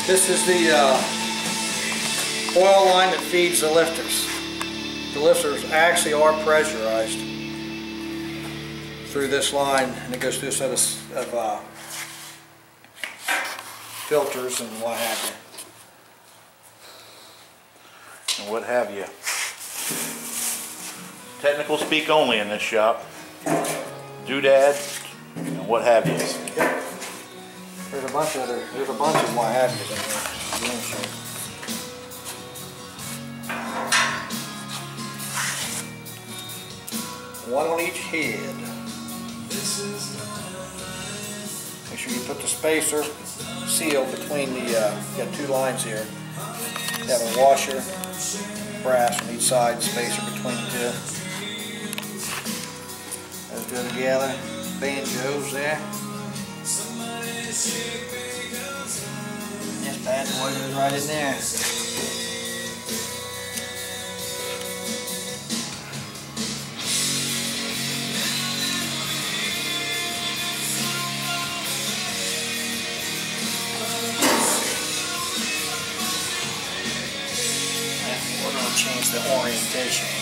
This is the oil line that feeds the lifters. The lifters actually are pressurized through this line, and it goes through a set of filters and what have you. And what have you. Technical speak only in this shop. Doodad and what have you. Yep. There's a bunch of what have yous in here. One on each head. Make sure you put the spacer seal between the, you got two lines here. You have a washer, brass on each side, spacer between the two. Those go together. Banjos there. This bad boy goes right in there. We're going to change the orientation here.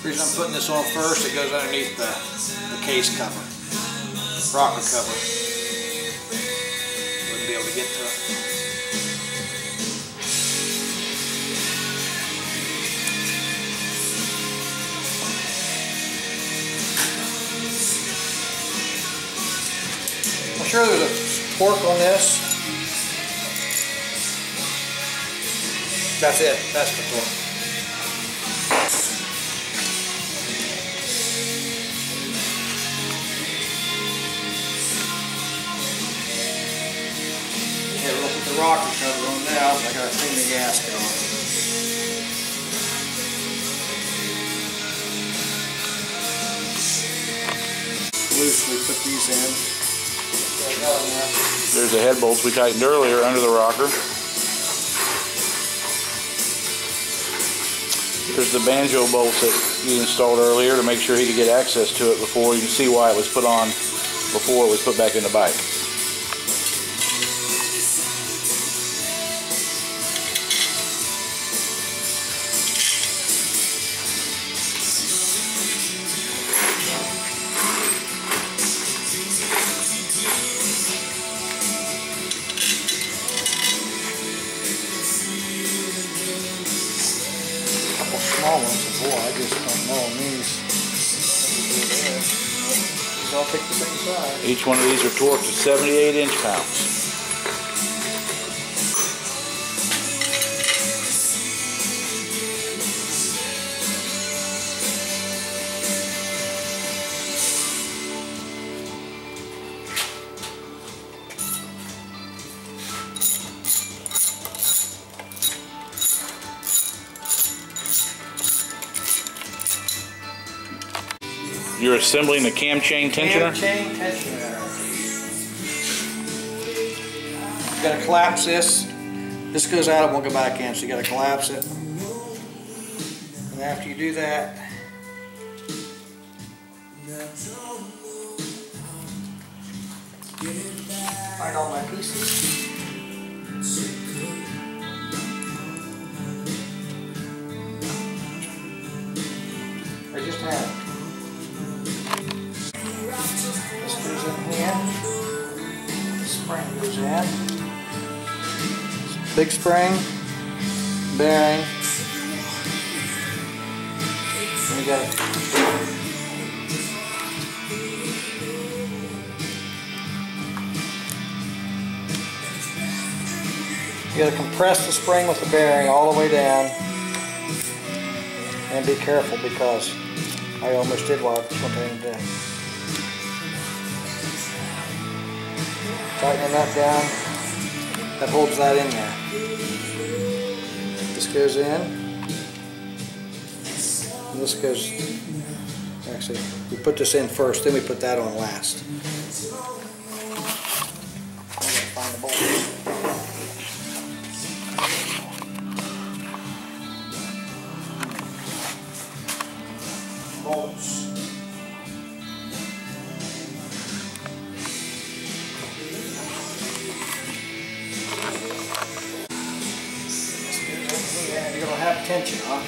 The reason I'm putting this on first, it goes underneath the case cover, rocker cover. Wouldn't be able to get to it. I'm sure there's a torque on this. That's it, that's the torque. The rocker cover on now, so I gotta clean the gasket on. Loosely put these in. There's the head bolts we tightened earlier under the rocker. There's the banjo bolts that you installed earlier to make sure he could get access to it before. You can see why it was put on before it was put back in the bike. Small ones, boy, I just don't know on these. These all pick the same size. Each one of these are torqued to 78 inch-pounds. You're assembling the cam chain tensioner? Cam chain tensioner. You gotta collapse this. This goes out, it won't go back in, so you gotta collapse it. And after you do that, find all my pieces. I just have it. This goes in here. The spring goes in. Big spring, bearing. And we got You got to compress the spring with the bearing all the way down, and be careful because I almost did what I was going to do. Tightening that down, that holds that in there. This goes in, and this goes, actually, we put this in first, then we put that on last. I'm going to find the bolt. Bolts. Yeah, you're gonna have tension, huh?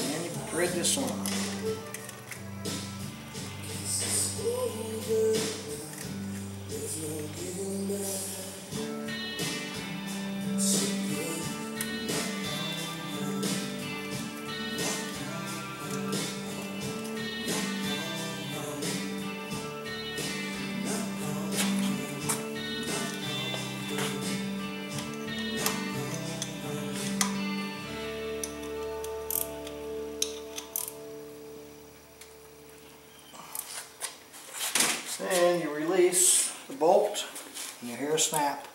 And you thread this on. Then you release the bolt and you hear a snap.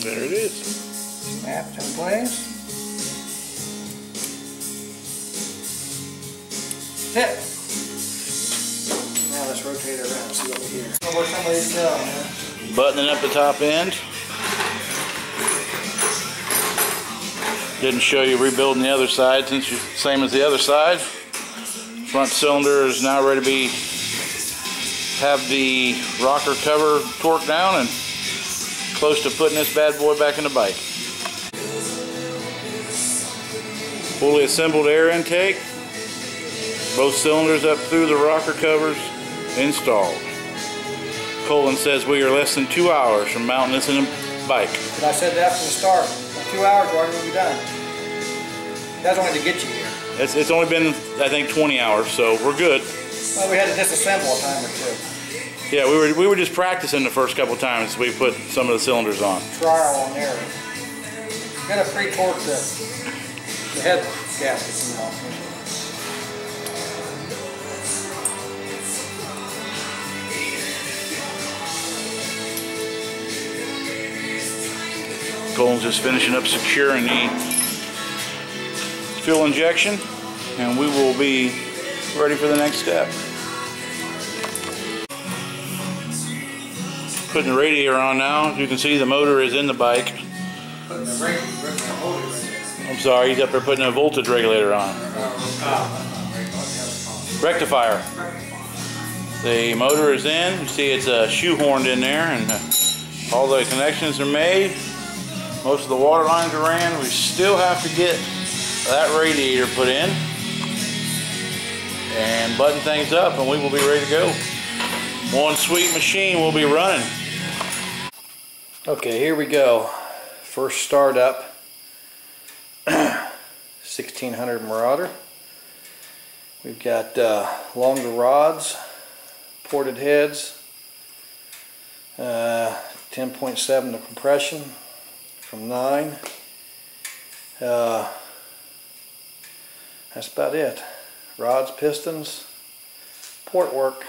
There it is. Snaps in place. Hit. Now let's rotate it around and see what we hear. I don't know where some of these go, man. Buttoning up the top end. Didn't show you rebuilding the other side since you're same as the other side. Front cylinder is now ready to have the rocker cover torqued down and close to putting this bad boy back in the bike. Fully assembled air intake. Both cylinders up through the rocker covers installed. Colin says we are less than 2 hours from mounting this in a bike. And I said that from the start. 2 hours, we're already done. That's only to get you here. It's only been, I think, 20 hours, so we're good. Well, we had to disassemble a time or two. Yeah, we were just practicing the first couple times we put some of the cylinders on. Trial on there. Gotta pre-torque the head gaskets, you know. Colin's just finishing up securing the fuel injection, and we will be ready for the next step. Putting the radiator on now. As you can see, the motor is in the bike. Putting the regulator. I'm sorry, he's up there putting a voltage regulator on. Rectifier. The motor is in. You see it's shoehorned in there, and all the connections are made. Most of the water lines are ran. We still have to get that radiator put in and button things up, and we will be ready to go. One sweet machine will be running. Okay, here we go. First start up. 1600 Marauder. We've got longer rods, ported heads, 10.7 the compression from 9, That's about it. Rods, pistons, port work.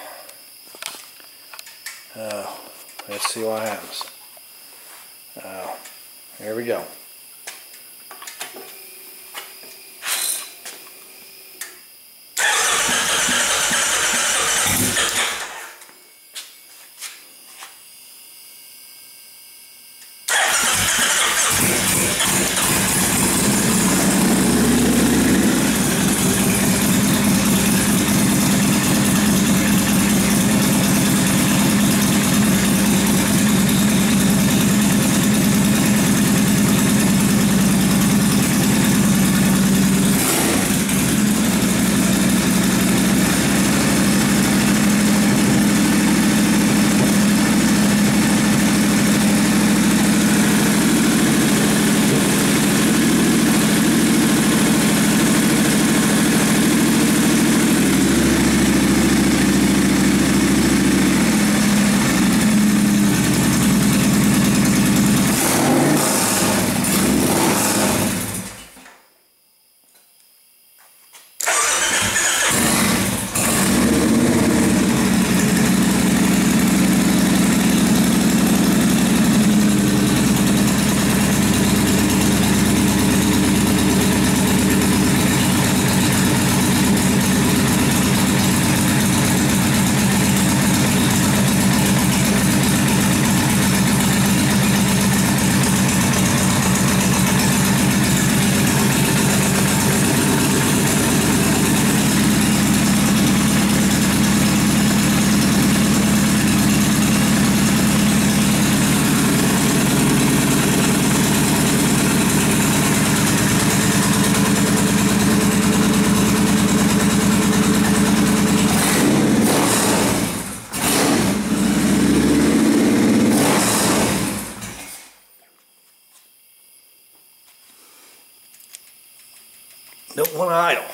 Let's see what happens. Here we go. Don't want to idle.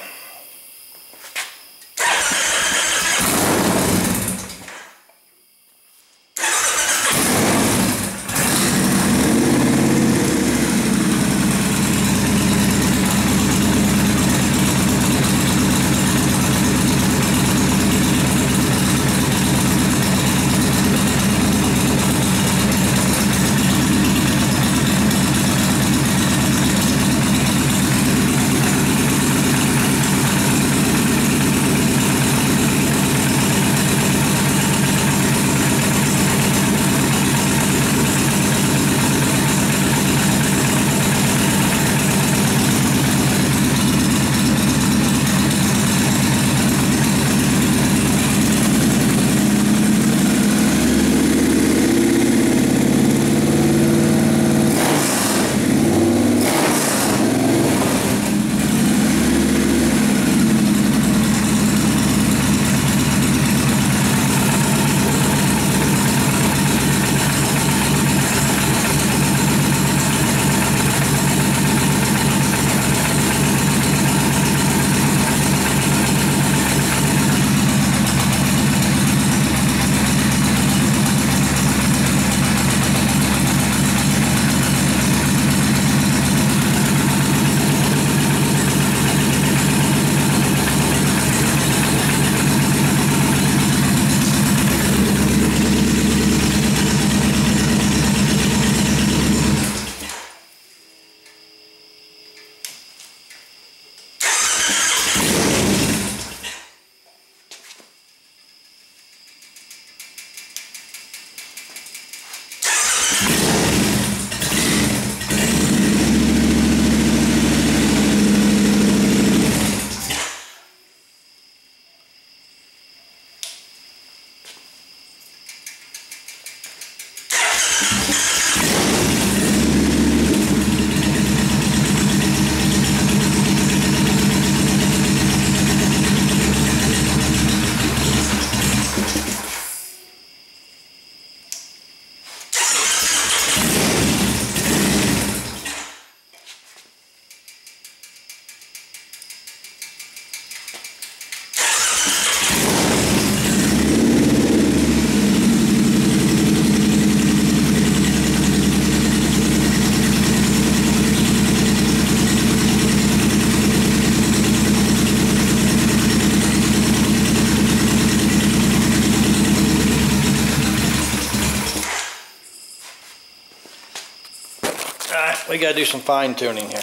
We got to do some fine tuning here.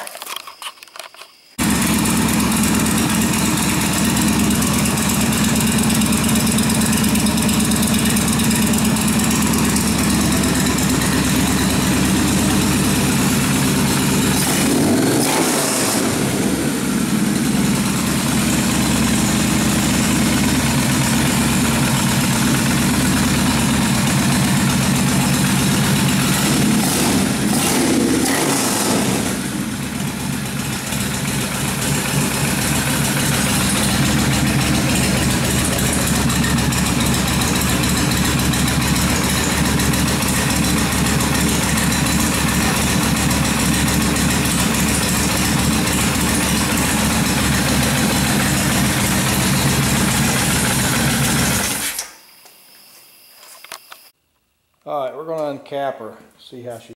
Alright, we're going to uncap her, see how she